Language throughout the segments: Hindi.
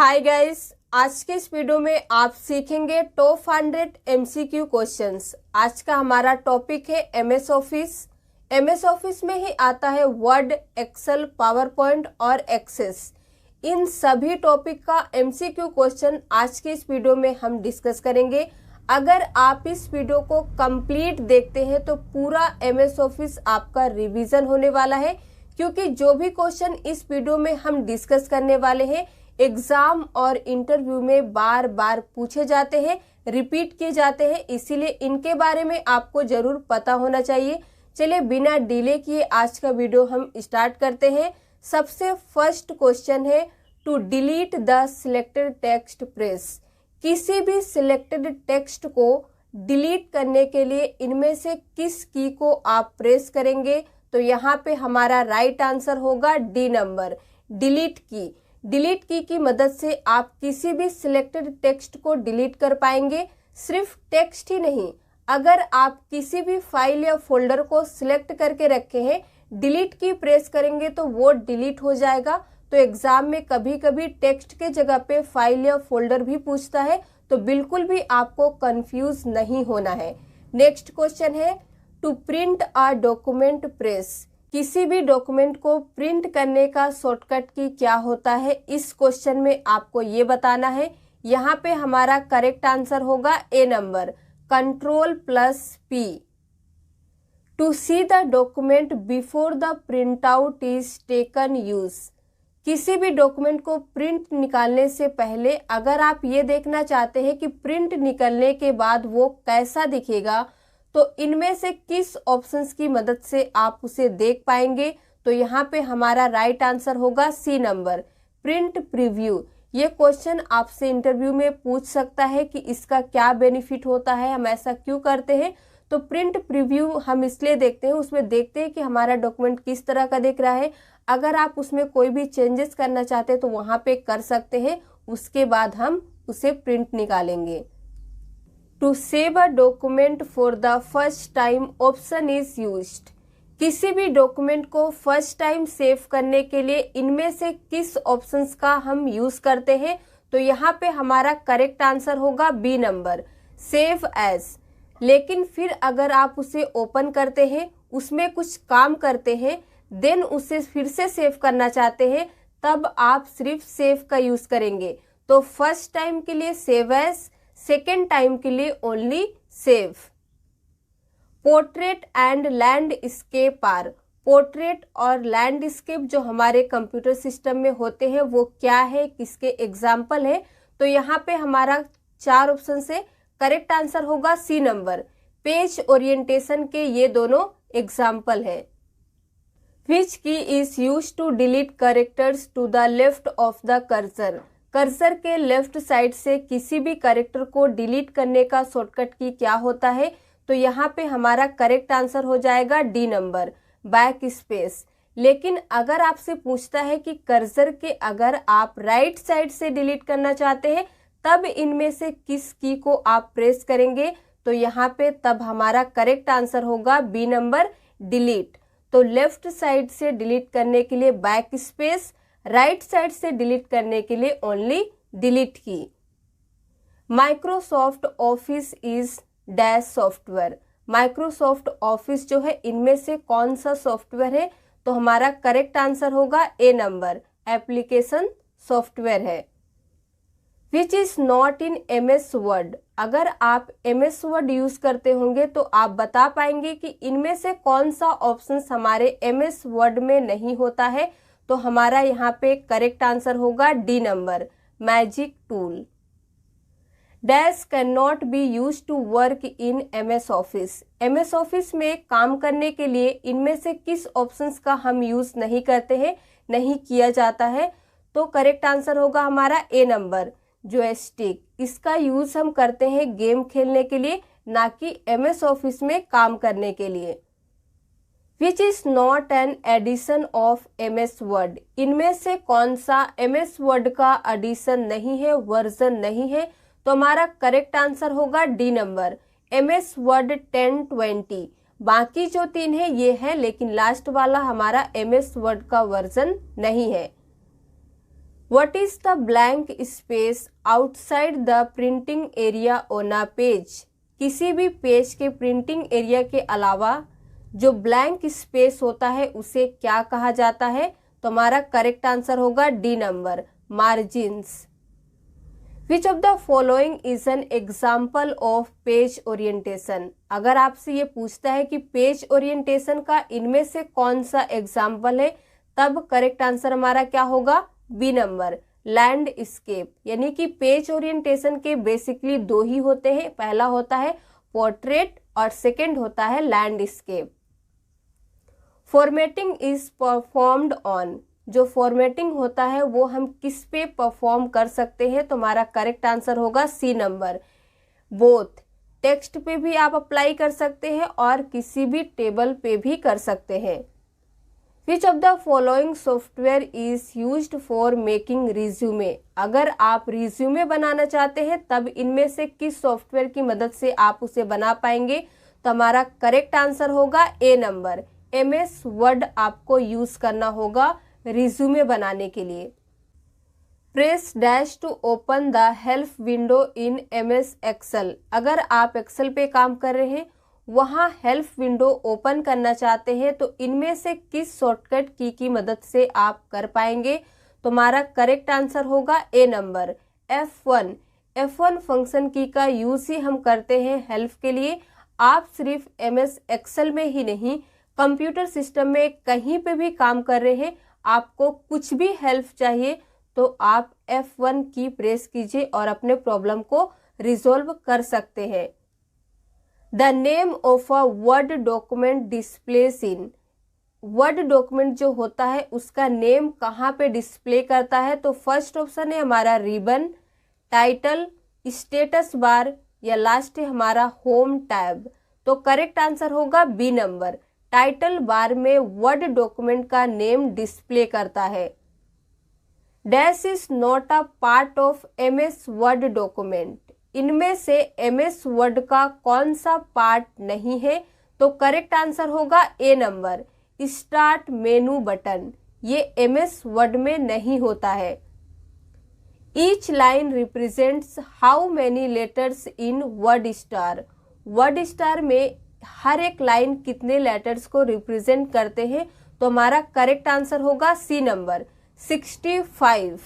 हाय गाइस, आज के इस वीडियो में आप सीखेंगे टॉप 100 एमसीक्यू क्वेश्चंस। आज का हमारा टॉपिक है एमएस ऑफिस। एमएस ऑफिस में ही आता है वर्ड, एक्सेल, पावर पॉइंट और एक्सेस। इन सभी टॉपिक का एमसीक्यू क्वेश्चन आज के इस वीडियो में हम डिस्कस करेंगे। अगर आप इस वीडियो को कंप्लीट देखते हैं तो पूरा एमएस ऑफिस आपका रिवीजन होने वाला है, क्योंकि जो भी क्वेश्चन इस वीडियो में हम डिस्कस करने वाले हैं एग्जाम और इंटरव्यू में बार बार पूछे जाते हैं, रिपीट किए जाते हैं, इसीलिए इनके बारे में आपको जरूर पता होना चाहिए। चलिए बिना डिले किए आज का वीडियो हम स्टार्ट करते हैं। सबसे फर्स्ट क्वेश्चन है, to delete the selected text press. किसी भी सिलेक्टेड टेक्स्ट को डिलीट करने के लिए इनमें से किस की को आप प्रेस करेंगे? तो यहाँ पे हमारा राइट आंसर होगा डी नंबर, डिलीट की। डिलीट की मदद से आप किसी भी सिलेक्टेड टेक्स्ट को डिलीट कर पाएंगे। सिर्फ टेक्स्ट ही नहीं, अगर आप किसी भी फाइल या फोल्डर को सिलेक्ट करके रखे हैं, डिलीट की प्रेस करेंगे तो वो डिलीट हो जाएगा। तो एग्जाम में कभी कभी टेक्स्ट के जगह पे फाइल या फोल्डर भी पूछता है, तो बिल्कुल भी आपको कंफ्यूज नहीं होना है। नेक्स्ट क्वेश्चन है, to print a document press. किसी भी डॉक्यूमेंट को प्रिंट करने का शॉर्टकट की क्या होता है? इस क्वेश्चन में आपको ये बताना है। यहाँ पे हमारा करेक्ट आंसर होगा A number, Ctrl+P। To see the document before the print out is taken use. किसी भी डॉक्यूमेंट को प्रिंट निकालने से पहले अगर आप ये देखना चाहते हैं कि प्रिंट निकलने के बाद वो कैसा दिखेगा, तो इनमें से किस ऑप्शंस की मदद से आप उसे देख पाएंगे? तो यहाँ पे हमारा राइट आंसर होगा सी नंबर, प्रिंट प्रीव्यू। ये क्वेश्चन आपसे इंटरव्यू में पूछ सकता है कि इसका क्या बेनिफिट होता है, हम ऐसा क्यों करते हैं। तो प्रिंट प्रीव्यू हम इसलिए देखते हैं, उसमें देखते हैं कि हमारा डॉक्यूमेंट किस तरह का दिख रहा है। अगर आप उसमें कोई भी चेंजेस करना चाहते हैं तो वहाँ पे कर सकते हैं, उसके बाद हम उसे प्रिंट निकालेंगे। To save a document for the first time option is used. किसी भी डॉक्यूमेंट को फर्स्ट टाइम सेव करने के लिए इनमें से किस ऑप्शंस का हम यूज करते हैं? तो यहाँ पे हमारा करेक्ट आंसर होगा बी नंबर, सेव एज। लेकिन फिर अगर आप उसे ओपन करते हैं, उसमें कुछ काम करते हैं, देन उसे फिर से सेव करना चाहते हैं, तब आप सिर्फ सेव का यूज करेंगे। तो फर्स्ट टाइम के लिए सेव एज, सेकेंड टाइम के लिए only save. Portrait and landscape are. Portrait और लैंडस्केप जो हमारे कंप्यूटर सिस्टम में होते हैं वो क्या है, किसके एग्जाम्पल है? तो यहाँ पे हमारा 4 ऑप्शन से करेक्ट आंसर होगा सी नंबर, पेज ओरिएंटेशन के ये दोनों एग्जाम्पल है। Which key is use to delete characters to the left of the cursor. Cursor के लेफ्ट साइड से किसी भी कैरेक्टर को डिलीट करने का शॉर्टकट की क्या होता है? तो यहाँ पे हमारा करेक्ट आंसर हो जाएगा डी नंबर, बैक स्पेस। लेकिन अगर आपसे पूछता है कि कर्सर के अगर आप राइट साइड से डिलीट करना चाहते हैं, तब इनमें से किस की को आप प्रेस करेंगे? तो यहाँ पे तब हमारा करेक्ट आंसर होगा बी नंबर, डिलीट। तो लेफ्ट साइड से डिलीट करने के लिए बैक स्पेस, राइट साइड से डिलीट करने के लिए ओनली डिलीट की। Microsoft office is dash software. Microsoft office जो है इनमें से कौन सा सॉफ्टवेयर है? तो हमारा करेक्ट आंसर होगा ए नंबर, एप्लीकेशन सॉफ्टवेयर है। विच is not in MS word. अगर आप एमएस वर्ड यूज करते होंगे तो आप बता पाएंगे कि इनमें से कौन सा ऑप्शन हमारे एमएस वर्ड में नहीं होता है। तो हमारा यहाँ पे करेक्ट आंसर होगा D number, magic tool. Dash can not be use to work in MS Office. MS Office में काम करने के लिए इनमें से किस ऑप्शंस का हम यूज नहीं करते हैं, नहीं किया जाता है? तो करेक्ट आंसर होगा हमारा ए नंबर, जॉयस्टिक। इसका यूज हम करते हैं गेम खेलने के लिए, ना कि एमएस ऑफिस में काम करने के लिए। Which is not an edition of MS Word. इनमें से कौन सा एमएस वर्ड का एडिशन नहीं है, वर्जन नहीं है? तो हमारा करेक्ट आंसर होगा डी नंबर, एमएस वर्ड 1020। बाकी जो 3 है ये है, लेकिन लास्ट वाला हमारा एमएस वर्ड का वर्जन नहीं है। What is the blank space outside the printing area on a page. किसी भी पेज के प्रिंटिंग एरिया के अलावा जो ब्लैंक स्पेस होता है उसे क्या कहा जाता है? तो हमारा करेक्ट आंसर होगा D number, margins. Which of the following is an example of page orientation. अगर आपसे ये पूछता है कि पेज ओरिएंटेशन का इनमें से कौन सा एग्जाम्पल है, तब करेक्ट आंसर हमारा क्या होगा? B number, landscape. यानी कि पेज ओरिएंटेशन के बेसिकली दो ही होते हैं, पहला होता है पोर्ट्रेट और सेकंड होता है landscape. Formatting is performed on. जो फॉर्मेटिंग होता है वो हम किस पे परफॉर्म कर सकते हैं? तो हमारा करेक्ट आंसर होगा सी नंबर, बोथ। टेक्स्ट पे भी आप अप्लाई कर सकते हैं और किसी भी टेबल पे भी कर सकते हैं। विच of the following software is used for making resume. अगर आप रिज्यूमे बनाना चाहते हैं तब इनमें से किस सॉफ्टवेयर की मदद से आप उसे बना पाएंगे? तो हमारा करेक्ट आंसर होगा ए नंबर, MS वर्ड आपको यूज करना होगा रिज्यूमे बनाने के लिए। Press dash to open the help window in MS Excel. अगर आप एक्सेल पे काम कर रहे हैं, वहां हेल्प विंडो ओपन करना चाहते हैं, तो इनमें से किस शॉर्टकट की मदद से आप कर पाएंगे? तो हमारा करेक्ट आंसर होगा A number, F1। F1 function की का यूज ही हम करते हैं हेल्प के लिए। आप सिर्फ MS एक्सेल में ही नहीं, कंप्यूटर सिस्टम में कहीं पे भी काम कर रहे हैं, आपको कुछ भी हेल्प चाहिए तो आप F1 की प्रेस कीजिए और अपने प्रॉब्लम को रिजॉल्व कर सकते हैं। The name of a word document displace in. Word document जो होता है उसका नेम कहाँ पे डिस्प्ले करता है? तो फर्स्ट ऑप्शन है हमारा रिबन, टाइटल, स्टेटस बार या लास्ट है हमारा होम टैब। तो करेक्ट आंसर होगा बी नंबर, टाइटल बार में वर्ड डॉक्यूमेंट का नेम डिस्प्ले करता है। Dash is not a part of MS Word document. इनमें से MS वर्ड का कौन सा पार्ट नहीं है? तो करेक्ट आंसर होगा A number, start menu button. ये MS वर्ड में नहीं होता है। Each line represents how many letters in word star. Word star में हर एक लाइन कितने लेटर्स को रिप्रेजेंट करते हैं? तो हमारा करेक्ट आंसर होगा C number, 65।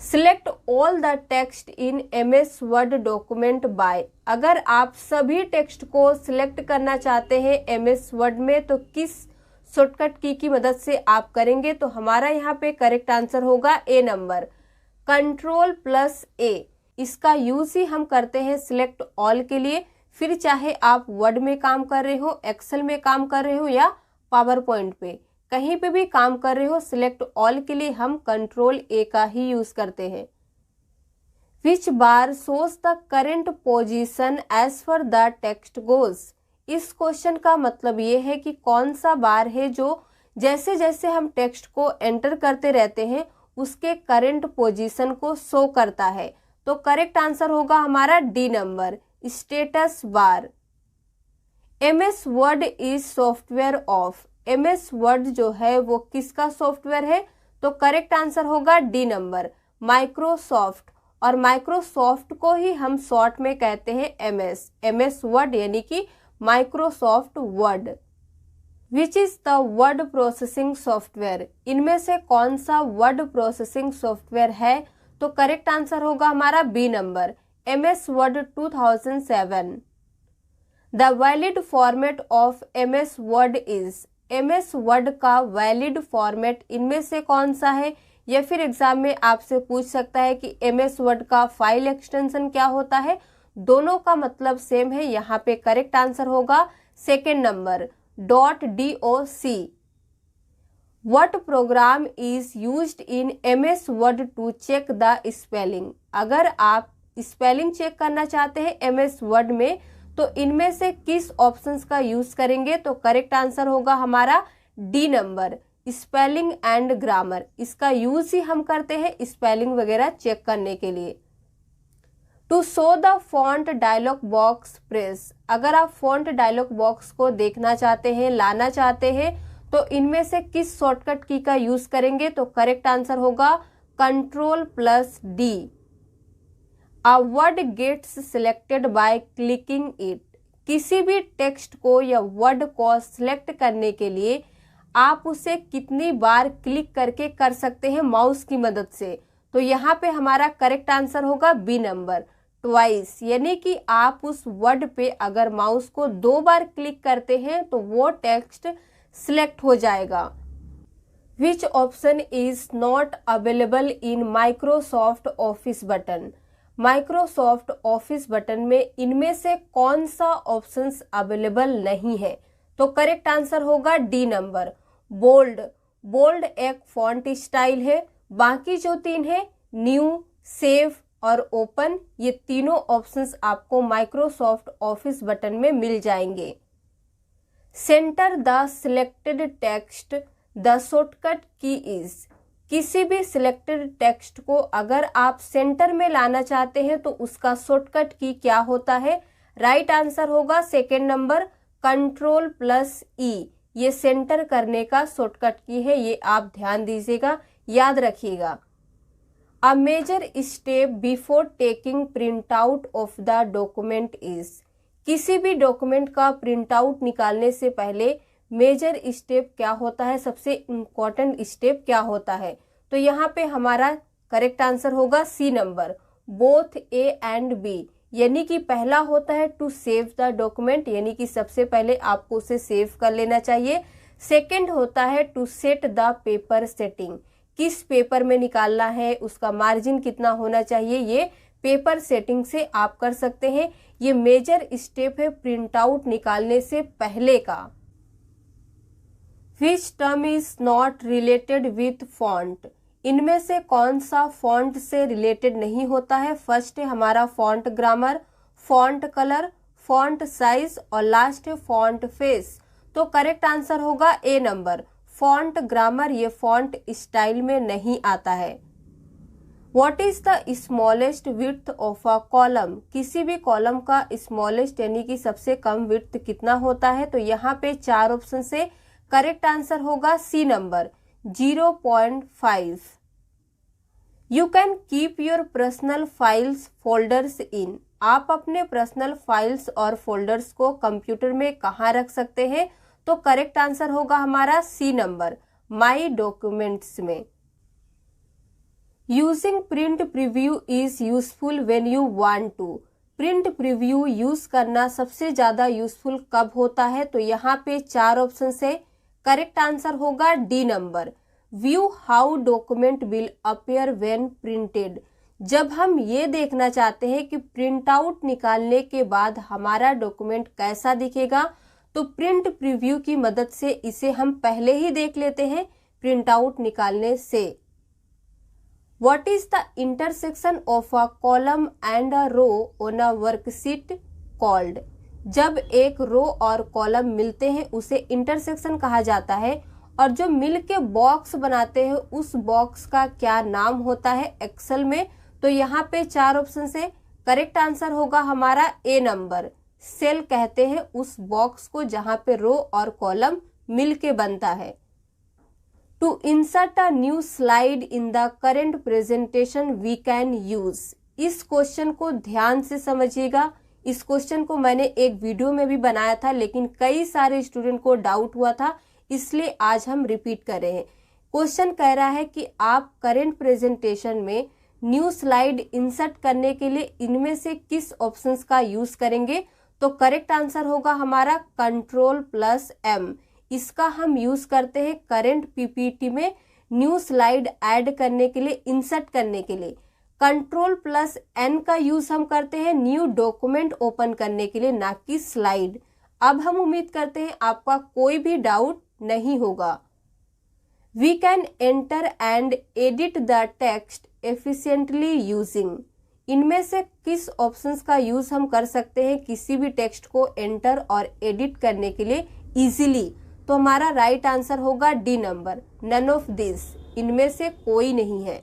Select all the text in MS Word document by. अगर आप सभी टेक्स्ट को सिलेक्ट करना चाहते हैं MS वर्ड में, तो किस शॉर्टकट की मदद से आप करेंगे? तो हमारा यहाँ पे करेक्ट आंसर होगा ए नंबर, Ctrl+A। इसका यूज ही हम करते हैं सिलेक्ट ऑल के लिए। फिर चाहे आप वर्ड में काम कर रहे हो, एक्सेल में काम कर रहे हो या पावर पॉइंट पे, कहीं पे भी काम कर रहे हो, सिलेक्ट ऑल के लिए हम Ctrl+A का ही यूज करते हैं। Which bar shows the current position as per the text goes. इस क्वेश्चन का मतलब ये है कि कौन सा बार है जो जैसे जैसे हम टेक्स्ट को एंटर करते रहते हैं उसके करेंट पोजीशन को शो करता है। तो करेक्ट आंसर होगा हमारा D number, status bar. MS Word is software of. MS word जो है वो किसका सॉफ्टवेयर है? तो करेक्ट आंसर होगा डी नंबर, माइक्रोसॉफ्ट। और माइक्रोसॉफ्ट को ही हम शॉर्ट में कहते हैं MS वर्ड, यानी कि Microsoft word. Which is the word processing software. इनमें से कौन सा वर्ड प्रोसेसिंग सॉफ्टवेयर है? तो करेक्ट आंसर होगा हमारा B number, MS Word 2007। The valid format of MS Word is. MS Word का वैलिड फॉर्मेट इनमें से कौन सा है? या फिर एग्जाम में आपसे पूछ सकता है कि MS वर्ड का फाइल एक्सटेंशन क्या होता है? दोनों का मतलब सेम है। यहाँ पे करेक्ट आंसर होगा second number, .doc। What program is used in MS Word to check the spelling. अगर आप स्पेलिंग चेक करना चाहते हैं MS वर्ड में, तो इनमें से किस ऑप्शंस का यूज करेंगे? तो करेक्ट आंसर होगा हमारा D number, spelling and grammar. इसका यूज ही हम करते हैं स्पेलिंग वगैरह चेक करने के लिए। To show the font dialog box press. अगर आप फॉन्ट डायलॉग बॉक्स को देखना चाहते हैं, लाना चाहते हैं, तो इनमें से किस शॉर्टकट की का यूज करेंगे? तो करेक्ट आंसर होगा Ctrl+D। A word gets selected by clicking it. किसी भी टेक्स्ट को या वर्ड को सिलेक्ट करने के लिए आप उसे कितनी बार क्लिक करके कर सकते हैं माउस की मदद से? तो यहाँ पे हमारा करेक्ट आंसर होगा बी नंबर, ट्वाइस। यानी कि आप उस वर्ड पे अगर माउस को 2 बार क्लिक करते हैं तो वो टेक्स्ट सिलेक्ट हो जाएगा। विच option is not available in Microsoft office button? Microsoft office button में इनमें से कौन सा ऑप्शंस अवेलेबल नहीं है? तो करेक्ट आंसर होगा डी नंबर, बोल्ड। बोल्ड एक फॉन्ट स्टाइल है। बाकी जो 3 है, न्यू, सेव और ओपन, ये तीनों ऑप्शंस आपको माइक्रोसॉफ्ट ऑफिस बटन में मिल जाएंगे। Centre the selected text, the shortcut की इज। किसी भी सिलेक्टेड टेक्स्ट को अगर आप सेंटर में लाना चाहते हैं तो उसका शॉर्टकट की क्या होता है? राइट आंसर होगा सेकेंड नंबर, Ctrl+E। ये सेंटर करने का शॉर्टकट की है, ये आप ध्यान दीजिएगा, याद रखिएगा। A major step before taking print out of the document is. किसी भी डॉक्यूमेंट का प्रिंट आउट निकालने से पहले मेजर स्टेप क्या होता है? सबसे इम्पोर्टेंट स्टेप क्या होता है? तो यहाँ पे हमारा करेक्ट आंसर होगा C number, both A and B. यानी कि पहला होता है टू सेव द डॉक्यूमेंट, यानी कि सबसे पहले आपको उसे सेव कर लेना चाहिए। सेकंड होता है to set the paper setting. किस पेपर में निकालना है, उसका मार्जिन कितना होना चाहिए, ये पेपर सेटिंग से आप कर सकते हैं। ये मेजर स्टेप है प्रिंट आउट निकालने से पहले का। Which term is not related with font? इनमें से कौन सा फॉन्ट से रिलेटेड नहीं होता है? फर्स्ट है हमारा font grammar, font colour, font size और लास्ट है फॉन्ट फेस। तो करेक्ट आंसर होगा ए नंबर, फॉन्ट ग्रामर। ये फॉन्ट स्टाइल में नहीं आता है। What is the smallest width of a column? किसी भी कॉलम का स्मॉलेस्ट यानी कि सबसे कम विड्थ कितना होता है? तो यहाँ पे 4 ऑप्शन से करेक्ट आंसर होगा C number, 0.5। You can keep your personal files folders in. आप अपने पर्सनल फाइल्स और फोल्डर्स को कंप्यूटर में कहाँ रख सकते हैं? तो करेक्ट आंसर होगा हमारा सी नंबर, माई डॉक्यूमेंट्स में। Using print preview is useful when you want to. Print preview use करना सबसे ज्यादा यूजफुल कब होता है? तो यहाँ पे 4 ऑप्शन से करेक्ट आंसर होगा D number, view how document will appear when printed. जब हम ये देखना चाहते हैं कि प्रिंट आउट निकालने के बाद हमारा डॉक्यूमेंट कैसा दिखेगा, तो प्रिंट प्रीव्यू की मदद से इसे हम पहले ही देख लेते हैं प्रिंट आउट निकालने से। What is the intersection of a column and a row on a worksheet called? जब एक रो और कॉलम मिलते हैं उसे इंटरसेक्शन कहा जाता है, और जो मिल के बॉक्स बनाते हैं उस बॉक्स का क्या नाम होता है एक्सेल में? तो यहाँ पे 4 ऑप्शन से करेक्ट आंसर होगा हमारा ए नंबर, सेल कहते हैं उस बॉक्स को जहाँ पे रो और कॉलम मिल के बनता है। To insert a new slide in the current presentation we can use। इस क्वेश्चन को ध्यान से समझिएगा। इस क्वेश्चन को मैंने एक वीडियो में भी बनाया था, लेकिन कई सारे स्टूडेंट को डाउट हुआ था, इसलिए आज हम रिपीट कर रहे हैं। क्वेश्चन कह रहा है कि आप करंट प्रेजेंटेशन में न्यू स्लाइड इंसर्ट करने के लिए इनमें से किस ऑप्शंस का यूज करेंगे? तो करेक्ट आंसर होगा हमारा Ctrl+M। इसका हम यूज करते हैं करंट पीपीटी में न्यू स्लाइड ऐड करने के लिए, इंसर्ट करने के लिए। Ctrl+N का यूज हम करते हैं न्यू डॉक्यूमेंट ओपन करने के लिए, ना कि स्लाइड। अब हम उम्मीद करते हैं आपका कोई भी डाउट नहीं होगा। We can enter and edit the text efficiently using. इनमें से किस ऑप्शंस का यूज हम कर सकते हैं किसी भी टेक्स्ट को एंटर और एडिट करने के लिए इजीली? तो हमारा राइट आंसर होगा D number, none of this. इनमें से कोई नहीं है।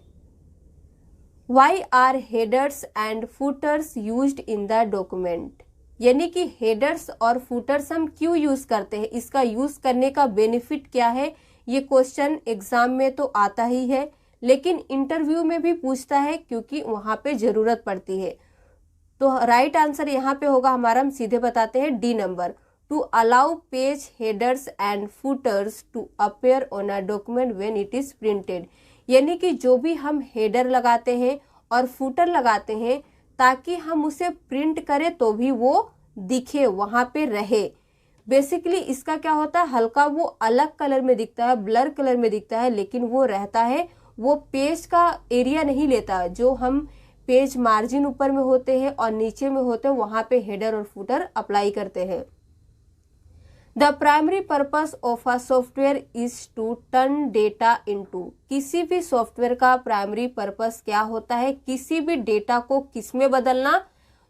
Why are headers and footers used in the document? यानी कि हेडर्स और फुटर्स हम क्यों यूज करते हैं, इसका यूज करने का बेनिफिट क्या है, ये क्वेश्चन एग्जाम में तो आता ही है, लेकिन इंटरव्यू में भी पूछता है क्योंकि वहां पे जरूरत पड़ती है। तो राइट आंसर यहाँ पे होगा हमारा, हम सीधे बताते हैं D number, to allow page headers and footers to appear on a document when it is printed. यानी कि जो भी हम हेडर लगाते हैं और फुटर लगाते हैं ताकि हम उसे प्रिंट करें तो भी वो दिखे, वहां पे रहे। बेसिकली इसका क्या होता है, हल्का वो अलग कलर में दिखता है, ब्लर कलर में दिखता है, लेकिन वो रहता है, वो पेज का एरिया नहीं लेता। जो हम पेज मार्जिन ऊपर में होते हैं और नीचे में होते हैं वहां पे हेडर और फुटर अप्लाई करते हैं। The primary purpose of a software is to turn data into. किसी भी सॉफ्टवेयर का प्राइमरी पर्पस क्या होता है, किसी भी डेटा को किस में बदलना,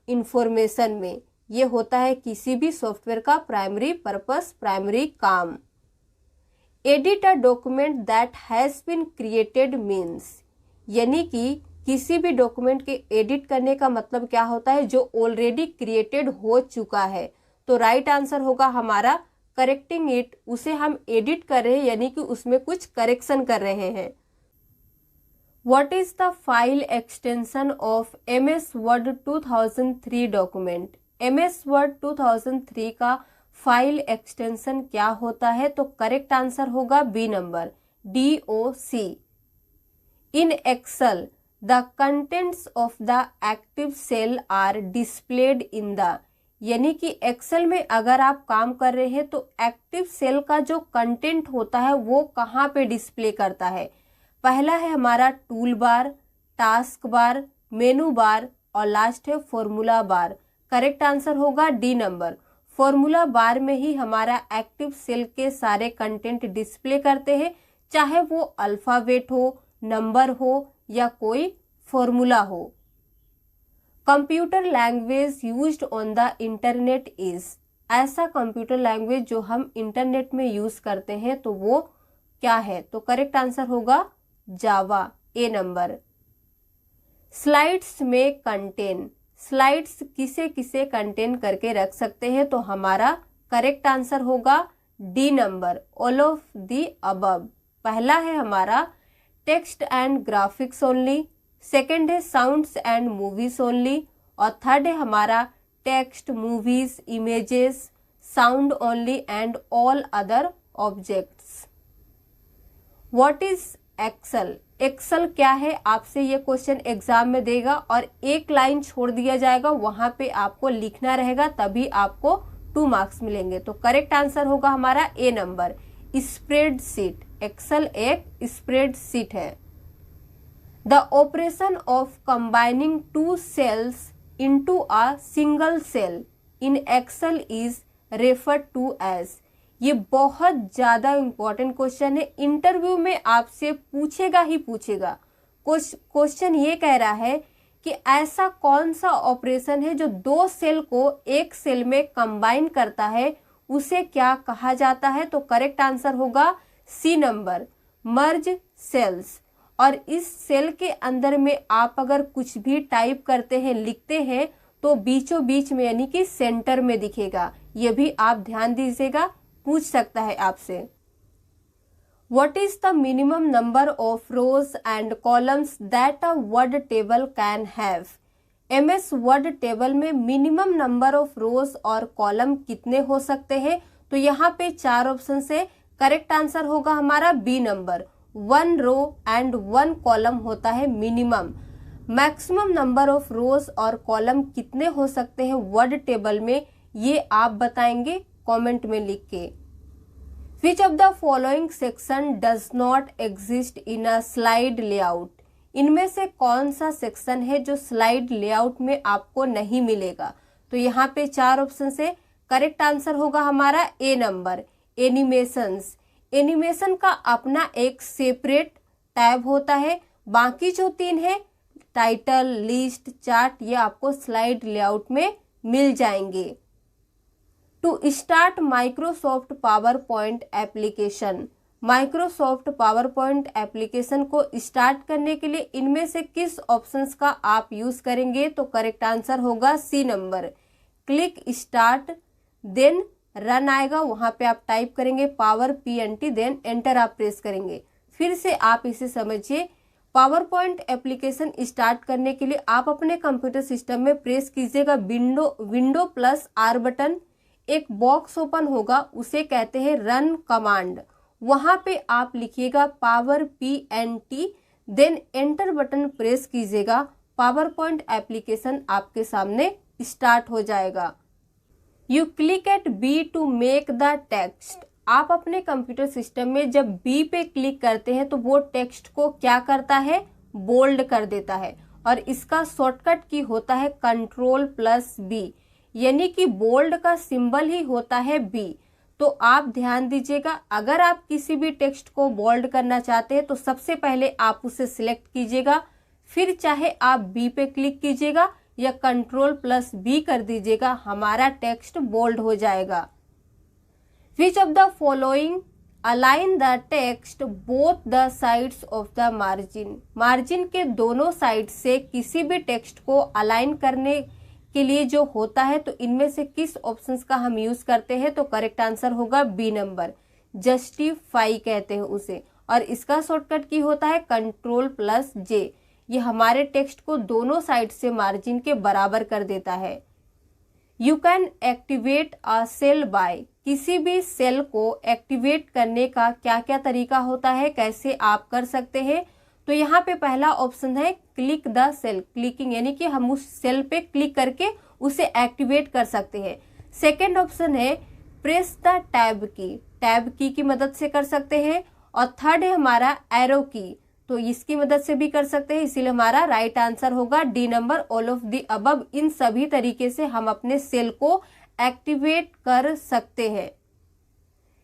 इंफॉर्मेशन में। ये होता है किसी भी सॉफ्टवेयर का प्राइमरी पर्पस, प्राइमरी काम। Edit a document that has been created means, यानी कि किसी भी डॉक्यूमेंट के एडिट करने का मतलब क्या होता है, जो ऑलरेडी क्रिएटेड हो चुका है। तो राइट आंसर होगा हमारा करेक्टिंग इट, उसे हम एडिट कर रहे हैं यानी कि उसमें कुछ करेक्शन कर रहे हैं। What is the file extension of MS Word 2003 document. MS Word 2003 का फाइल एक्सटेंशन क्या होता है, तो करेक्ट आंसर होगा B number, DOC। In Excel the contents of the active cell are displayed in the, यानी कि एक्सेल में अगर आप काम कर रहे हैं तो एक्टिव सेल का जो कंटेंट होता है वो कहाँ पे डिस्प्ले करता है। पहला है हमारा टूल बार, टास्क बार, मेनू बार और लास्ट है फॉर्मूला बार। करेक्ट आंसर होगा डी नंबर, फॉर्मूला बार में ही हमारा एक्टिव सेल के सारे कंटेंट डिस्प्ले करते हैं, चाहे वो अल्फाबेट हो, नंबर हो या कोई फॉर्मूला हो। Computer language used on the internet is, ऐसा कंप्यूटर लैंग्वेज जो हम इंटरनेट में यूज करते हैं तो वो क्या है, तो करेक्ट आंसर होगा जावा, ए नंबर। स्लाइड्स में कंटेन, स्लाइड्स किसे किसे कंटेन करके रख सकते हैं, तो हमारा करेक्ट आंसर होगा D number, all of the above. पहला है हमारा text and graphics only, second है साउंड्स एंड मूवीज ओनली और थर्ड है हमारा text, movies, images, sound only and all other objects. What is Excel, Excel क्या है, आपसे ये क्वेश्चन एग्जाम में देगा और एक लाइन छोड़ दिया जाएगा, वहां पे आपको लिखना रहेगा, तभी आपको 2 मार्क्स मिलेंगे। तो करेक्ट आंसर होगा हमारा ए नंबर, स्प्रेडशीट। एक्सेल एक स्प्रेडशीट है। The operation of combining 2 cells into a single cell in Excel is referred to as. ये बहुत ज्यादा इंपॉर्टेंट क्वेश्चन है, इंटरव्यू में आपसे पूछेगा ही पूछेगा। क्वेश्चन ये कह रहा है कि ऐसा कौन सा ऑपरेशन है जो 2 सेल को एक सेल में कंबाइन करता है, उसे क्या कहा जाता है, तो करेक्ट आंसर होगा सी नंबर, मर्ज सेल्स। और इस सेल के अंदर में आप अगर कुछ भी टाइप करते हैं, लिखते हैं, तो बीचों बीच में यानी कि सेंटर में दिखेगा, ये भी आप ध्यान दीजिएगा, पूछ सकता है आपसे। What is the minimum number of rows and columns that a word table can have? MS Word table में मिनिमम नंबर ऑफ रोज और कॉलम कितने हो सकते हैं, तो यहाँ पे 4 ऑप्शन से करेक्ट आंसर होगा हमारा B number, 1 row and 1 column होता है minimum. Maximum number of rows और कॉलम कितने हो सकते हैं वर्ड टेबल में, ये आप बताएंगे कमेंट में लिख के। Which of the following section does not exist in a slide layout? इनमें से कौन सा सेक्शन है जो स्लाइड लेआउट में आपको नहीं मिलेगा, तो यहाँ पे 4 ऑप्शन से करेक्ट आंसर होगा हमारा ए नंबर, एनिमेशंस। एनिमेशन का अपना एक सेपरेट टैब होता है, बाकी जो 3 है टाइटल, लिस्ट, चार्ट, ये आपको स्लाइड लेआउट में मिल जाएंगे। To start Microsoft PowerPoint application, Microsoft PowerPoint application को स्टार्ट करने के लिए इनमें से किस ऑप्शंस का आप यूज करेंगे, तो करेक्ट आंसर होगा C number, click start, then run आएगा, वहां पे आप टाइप करेंगे पावर PNT, देन एंटर आप प्रेस करेंगे। फिर से आप इसे समझिए, पावर पॉइंट एप्लीकेशन स्टार्ट करने के लिए आप अपने कंप्यूटर सिस्टम में प्रेस कीजिएगा विंडो प्लस R बटन, एक बॉक्स ओपन होगा, उसे कहते हैं रन कमांड। वहां पे आप लिखिएगा power PNT, then enter button press कीजिएगा, पावर पॉइंट एप्लीकेशन आपके सामने स्टार्ट हो जाएगा। You click at B to make the text. आप अपने कंप्यूटर सिस्टम में जब B पे क्लिक करते हैं तो वो टेक्स्ट को क्या करता है, बोल्ड कर देता है, और इसका शॉर्टकट की होता है Ctrl+B, यानी कि बोल्ड का सिंबल ही होता है B। तो आप ध्यान दीजिएगा, अगर आप किसी भी टेक्स्ट को बोल्ड करना चाहते हैं तो सबसे पहले आप उसे सिलेक्ट कीजिएगा, फिर चाहे आप B पे क्लिक कीजिएगा या Ctrl+B कर दीजिएगा, हमारा टेक्स्ट बोल्ड हो जाएगा। Which of the following align the text both the sides of the margin? Margin के दोनों साइड से किसी भी टेक्स्ट को अलाइन करने के लिए जो होता है, तो इनमें से किस ऑप्शंस का हम यूज करते हैं? तो करेक्ट आंसर होगा B नंबर, जस्टिफाई कहते हैं उसे, और इसका शॉर्टकट की होता है Ctrl+J। ये हमारे टेक्स्ट को दोनों साइड से मार्जिन के बराबर कर देता है। You can activate a cell by, किसी भी सेल को एक्टिवेट करने का क्या क्या तरीका होता है, कैसे आप कर सकते हैं? तो यहाँ पे पहला ऑप्शन है क्लिक द सेल, क्लिकिंग, यानी कि हम उस सेल पे क्लिक करके उसे एक्टिवेट कर सकते हैं। सेकेंड ऑप्शन है प्रेस द टैब की मदद से कर सकते हैं। और थर्ड है हमारा एरो की, तो इसकी मदद से भी कर सकते हैं, इसीलिए हमारा राइट आंसर होगा D number, all of the above. इन सभी तरीके से हम अपने सेल को एक्टिवेट कर सकते हैं।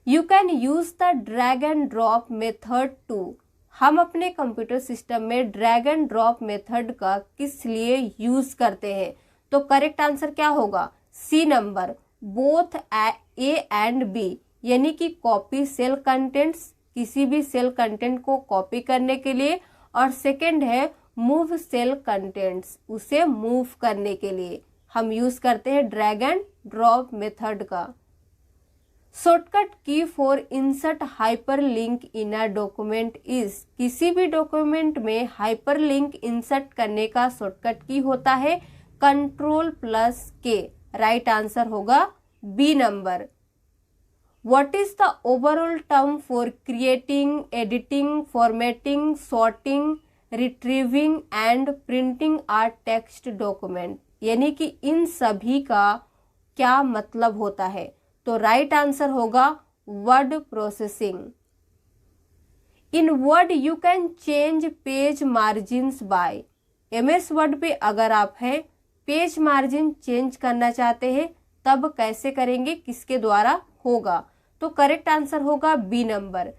You can use the drag and drop method to, हम अपने कंप्यूटर सिस्टम में ड्रैग एंड ड्रॉप मेथड का किस लिए यूज करते हैं? तो करेक्ट आंसर क्या होगा? C number, both A and B, यानी कि कॉपी सेल कंटेंट्स, किसी भी सेल कंटेंट को कॉपी करने के लिए, और सेकंड है मूव सेल कंटेंट्स, उसे मूव करने के लिए हम यूज करते हैं ड्रैग एंड ड्रॉप मेथड का। शॉर्टकट की for insert hyperlink in a document is, किसी भी डॉक्यूमेंट में हाइपरलिंक इंसर्ट करने का शॉर्टकट की होता है Ctrl+K। राइट आंसर होगा B number. What is the overall term for creating, editing, formatting, sorting, retrieving and printing a text document? यानी कि इन सभी का क्या मतलब होता है? तो राइट आंसर होगा word processing. In word you can change page margins by, MS Word पे अगर आप हैं पेज मार्जिन चेंज करना चाहते हैं तब कैसे करेंगे, किसके द्वारा होगा? तो करेक्ट आंसर होगा B number,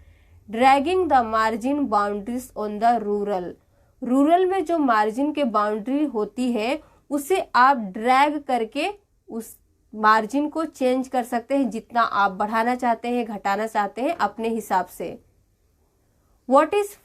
dragging the margin boundaries on the rural में जो मार्जिन के बाउंड्री होती है उसे आप ड्रैग करके उस मार्जिन को चेंज कर सकते हैं, जितना आप बढ़ाना चाहते हैं, घटाना चाहते हैं अपने हिसाब से। व्हाट इज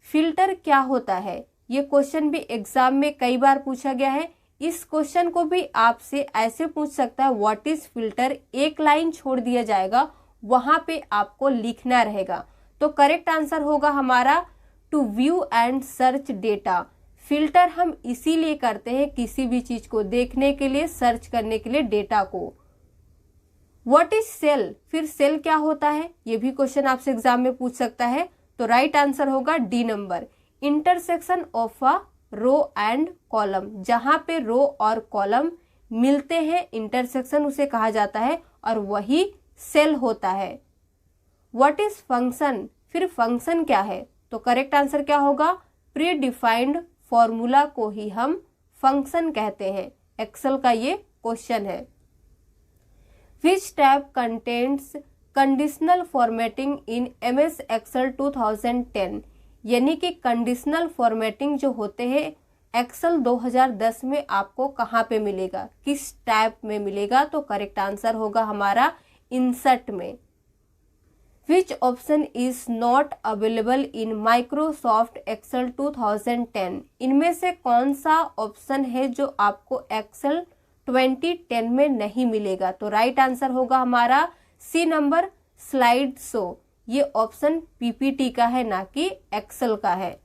फिल्टर क्या होता है? ये क्वेश्चन भी एग्जाम में कई बार पूछा गया है। इस क्वेश्चन को भी आपसे ऐसे पूछ सकता है व्हाट इज फिल्टर, एक लाइन छोड़ दिया जाएगा, वहां पे आपको लिखना रहेगा। तो करेक्ट आंसर होगा हमारा to view and search data. Filter हम इसीलिए करते हैं किसी भी चीज को देखने के लिए, सर्च करने के लिए डेटा को। व्हाट इज सेल, फिर सेल क्या होता है? ये भी क्वेश्चन आपसे एग्जाम में पूछ सकता है। तो राइट आंसर होगा D नंबर, intersection of a row and column, जहां पे रो और कॉलम मिलते हैं इंटरसेक्शन उसे कहा जाता है, और वही सेल होता है। व्हाट इज फंक्शन, फिर फंक्शन क्या है? तो करेक्ट आंसर क्या होगा? प्री डिफाइंड फॉर्मूला को ही हम फंक्शन कहते हैं। एक्सेल का ये क्वेश्चन है। विच टैब कंटेंट्स कंडीशनल फॉर्मेटिंग इन MS Excel 2010, यानी कि कंडीशनल फॉर्मेटिंग जो होते हैं एक्सेल 2010 में आपको कहाँ पे मिलेगा, किस टैब में मिलेगा? तो करेक्ट आंसर होगा हमारा इंसर्ट में। Which option is not available in Microsoft Excel 2010, इनमें से कौन सा ऑप्शन है जो आपको एक्सेल 2010 में नहीं मिलेगा। तो राइट आंसर होगा हमारा सी नंबर, स्लाइड शो। ये ऑप्शन पीपीटी का है, ना कि एक्सेल का है।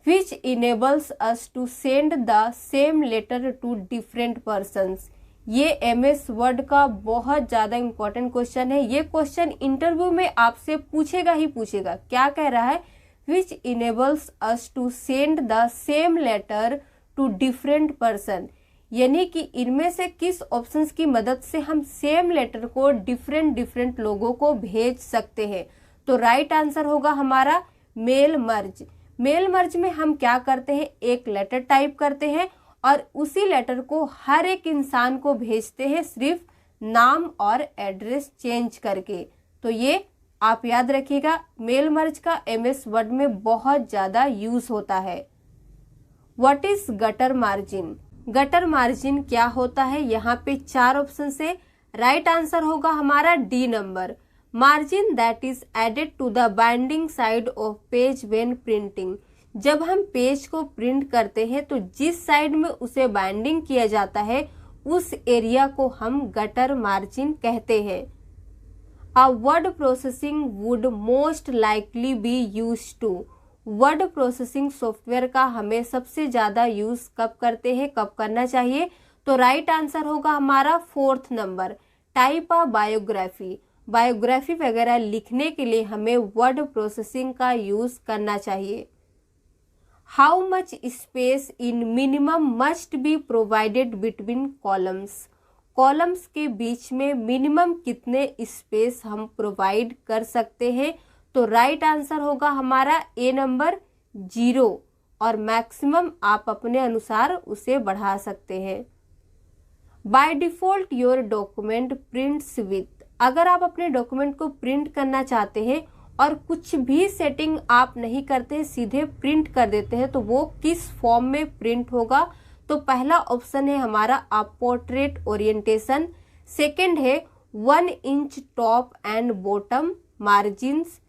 Which enables us to send the same letter to different persons. ये एमएस वर्ड का बहुत ज्यादा इंपॉर्टेंट क्वेश्चन है। ये क्वेश्चन इंटरव्यू में आपसे पूछेगा ही पूछेगा। क्या कह रहा है? Which enables us to send the same letter to different person, यानी कि इनमें से किस ऑप्शंस की मदद से हम सेम लेटर को डिफरेंट लोगों को भेज सकते हैं। तो राइट आंसर होगा हमारा मेल मर्ज। मेल मर्ज में हम क्या करते हैं? एक लेटर टाइप करते हैं और उसी लेटर को हर एक इंसान को भेजते हैं, सिर्फ नाम और एड्रेस चेंज करके। तो ये आप याद रखिएगा, मेल मर्ज का एमएस वर्ड में बहुत ज्यादा यूज होता है। What is gutter margin? Gutter margin क्या होता है? यहाँ पे 4 ऑप्शन से राइट आंसर होगा हमारा D number. Margin that is added to the binding side of page when printing. जब हम पेज को प्रिंट करते हैं तो जिस साइड में उसे बाइंडिंग किया जाता है उस एरिया को हम गटर मार्जिन कहते हैं। A word processing would most likely be used to. Word processing software का हमें सबसे ज्यादा यूज कब करते हैं, कब करना चाहिए? तो राइट आंसर होगा हमारा 4th नंबर, टाइप अ बायोग्राफी। बायोग्राफी वगैरह लिखने के लिए हमें वर्ड प्रोसेसिंग का यूज करना चाहिए। How much space in minimum must be provided between columns. Columns के बीच में मिनिमम कितने स्पेस हम प्रोवाइड कर सकते हैं? तो राइट आंसर होगा हमारा ए नंबर 0, और मैक्सिमम आप अपने अनुसार उसे बढ़ा सकते हैं। By default your document prints with. अगर आप अपने डॉक्यूमेंट को प्रिंट करना चाहते हैं और कुछ भी सेटिंग आप नहीं करते, सीधे प्रिंट कर देते हैं, तो वो किस फॉर्म में प्रिंट होगा? तो पहला ऑप्शन है हमारा पोर्ट्रेट ओरिएंटेशन। सेकंड है 1 inch top and bottom margins.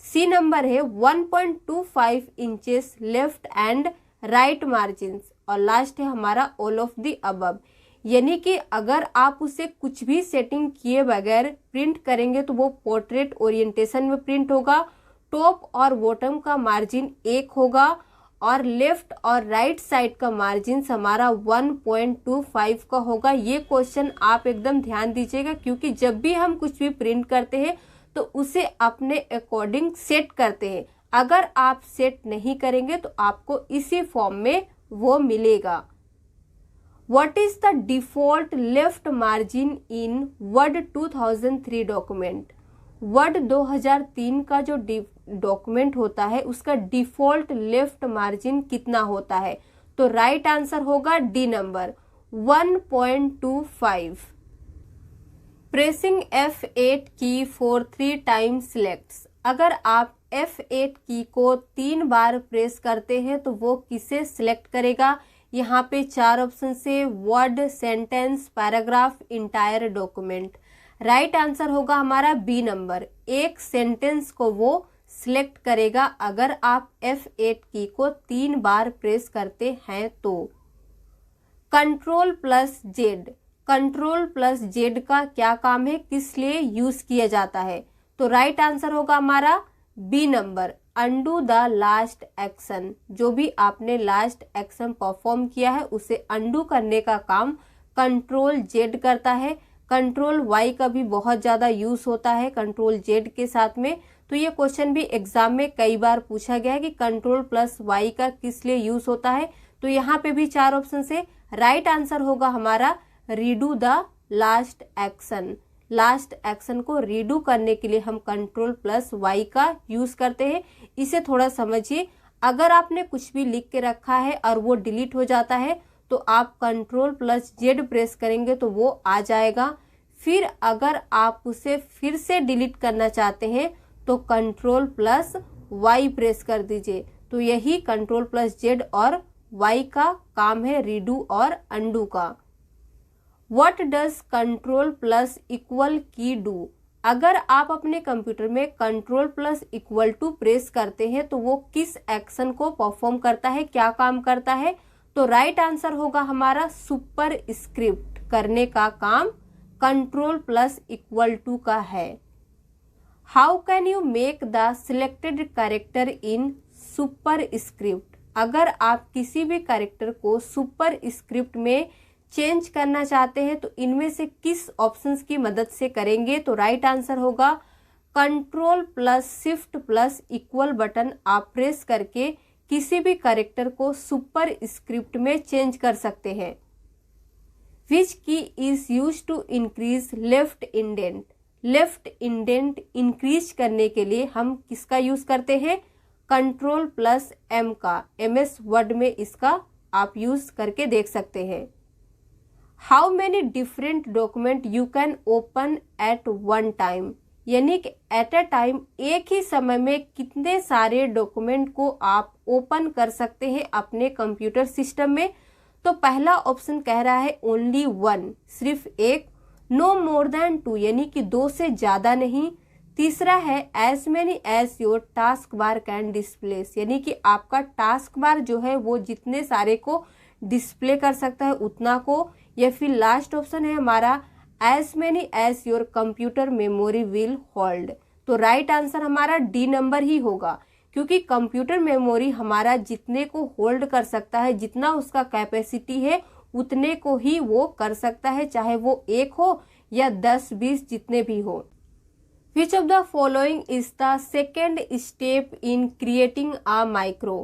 C number है 1.25 inches left and right margins. और लास्ट है हमारा ऑल ऑफ द अबव। यानी कि अगर आप उसे कुछ भी सेटिंग किए बगैर प्रिंट करेंगे तो वो पोर्ट्रेट ओरिएंटेशन में प्रिंट होगा। टॉप और बॉटम का मार्जिन 1 होगा और लेफ्ट और राइट साइड का मार्जिन हमारा 1.25 का होगा। ये क्वेश्चन आप एकदम ध्यान दीजिएगा, क्योंकि जब भी हम कुछ भी प्रिंट करते हैं तो उसे अपने अकॉर्डिंग सेट करते हैं। अगर आप सेट नहीं करेंगे तो आपको इसी फॉर्म में वो मिलेगा। What is the default left margin in Word 2003 document? Word 2003 का जो डॉक्यूमेंट होता है उसका डिफॉल्ट लेफ्ट मार्जिन कितना होता है? तो राइट आंसर होगा डी नंबर 1.25। प्रेसिंग F8 की फॉर 3 टाइम्स सिलेक्ट्स। अगर आप F8 की को 3 बार प्रेस करते हैं तो वो किसे सिलेक्ट करेगा? यहाँ पे 4 ऑप्शन से word, sentence, paragraph, entire document. Right answer होगा हमारा बी नंबर, एक सेंटेंस को वो सिलेक्ट करेगा अगर आप F8 की को 3 बार प्रेस करते हैं तो। Ctrl+Z, Ctrl+Z का क्या काम है, किस लिए यूज किया जाता है? तो राइट आंसर होगा हमारा B number, undo the last action. जो भी आपने लास्ट एक्शन परफॉर्म किया है उसे अंडू करने का काम Ctrl+Z करता है। Ctrl+Y का भी बहुत ज्यादा यूज होता है Ctrl+Z के साथ में। तो ये क्वेश्चन भी एग्जाम में कई बार पूछा गया है कि Ctrl+Y का किस लिए यूज होता है। तो यहाँ पे भी 4 ऑप्शन से राइट आंसर होगा हमारा redo the last action. Last action को रीडू करने के लिए हम Ctrl+Y का यूज करते हैं। इसे थोड़ा समझिए, अगर आपने कुछ भी लिख के रखा है और वो डिलीट हो जाता है तो आप Ctrl+Z प्रेस करेंगे तो वो आ जाएगा। फिर अगर आप उसे फिर से डिलीट करना चाहते हैं तो Ctrl+Y प्रेस कर दीजिए। तो यही Ctrl+Z और Y का काम है, रीडू और अंडू का। What does Ctrl+= की डू? अगर आप अपने कंप्यूटर में Ctrl+= प्रेस करते हैं तो वो किस एक्शन को परफॉर्म करता है, क्या काम करता है? तो राइट आंसर होगा हमारा सुपर स्क्रिप्ट करने का काम कंट्रोल प्लस इक्वल टू का है। How can you make the selected character in super script? अगर आप किसी भी कैरेक्टर को सुपर स्क्रिप्ट में चेंज करना चाहते हैं तो इनमें से किस ऑप्शंस की मदद से करेंगे? तो राइट आंसर होगा control plus shift plus equal button आप प्रेस करके किसी भी कैरेक्टर को सुपर स्क्रिप्ट में चेंज कर सकते हैं। Which key is use to increase left indent? Left indent increase करने के लिए हम किसका यूज करते हैं? कंट्रोल प्लस एम का। MS वर्ड में इसका आप यूज करके देख सकते हैं। How many different document you can open at one time? यानी कि एट अ टाइम एक ही समय में कितने सारे डॉक्यूमेंट को आप ओपन कर सकते हैं अपने कंप्यूटर सिस्टम में? तो पहला ऑप्शन कह रहा है ओनली वन, सिर्फ एक। नो मोर देन टू, यानी कि 2 से ज्यादा नहीं। तीसरा है as many as your task bar can displace, यानी कि आपका टास्क बार जो है वो जितने सारे को डिस्प्ले कर सकता है उतना को। या फिर लास्ट ऑप्शन है हमारा as many as your computer memory will hold. तो राइट आंसर हमारा डी नंबर ही होगा, क्योंकि कंप्यूटर मेमोरी हमारा जितने को होल्ड कर सकता है, जितना उसका कैपेसिटी है उतने को ही वो कर सकता है, चाहे वो 1 हो या 10, 20 जितने भी हो। Which of the following is the second step in creating a micro?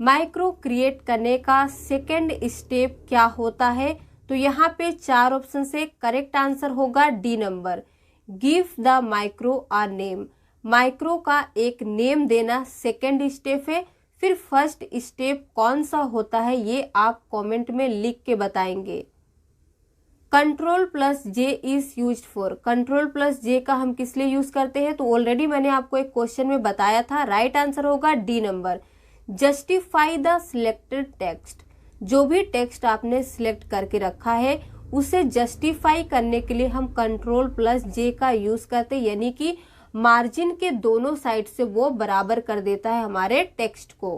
Micro create करने का सेकेंड स्टेप क्या होता है? तो यहाँ पे 4 ऑप्शन से करेक्ट आंसर होगा D number. Give the micro a name, micro का एक नेम देना सेकेंड स्टेप है। फिर फर्स्ट स्टेप कौन सा होता है ये आप कमेंट में लिख के बताएंगे। Control plus J is use for, control plus J का हम किस लिए यूज करते हैं? तो ऑलरेडी मैंने आपको एक क्वेश्चन में बताया था। राइट आंसर होगा D number. Justify the selected text, जो भी टेक्स्ट आपने सिलेक्ट करके रखा है उसे जस्टिफाई करने के लिए हम कंट्रोल प्लस जे का यूज करते हैं, यानी कि मार्जिन के दोनों साइड से वो बराबर कर देता है हमारे टेक्स्ट को।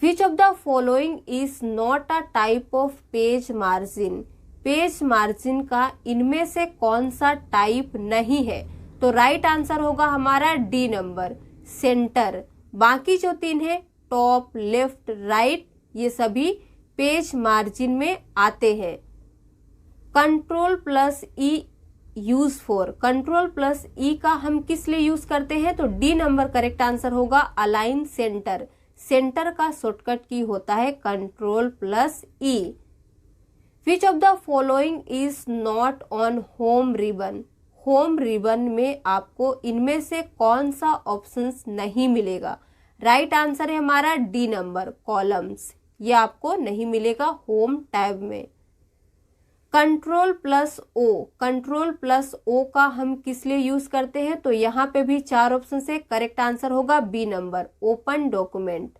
विच of the following is not a type of page margin? Page margin का इनमें से कौन सा टाइप नहीं है? तो राइट आंसर होगा हमारा डी नंबर, सेंटर। बाकी जो 3 है टॉप, लेफ्ट, राइट, ये सभी पेज मार्जिन में आते हैं। Control plus E use for, control plus E का हम किस लिए यूज करते हैं? तो डी नंबर करेक्ट आंसर होगा अलाइन सेंटर। सेंटर का शॉर्टकट की होता है control plus E. Which of the following is not on home ribbon? Home ribbon में आपको इनमें से कौन सा ऑप्शंस नहीं मिलेगा? राइट आंसर है हमारा डी नंबर, कॉलम्स। ये आपको नहीं मिलेगा होम टैब में। Control plus O, control plus O का हम किस लिए यूज करते हैं? तो यहाँ पे भी 4 ऑप्शन से करेक्ट आंसर होगा बी नंबर, ओपन डॉक्यूमेंट।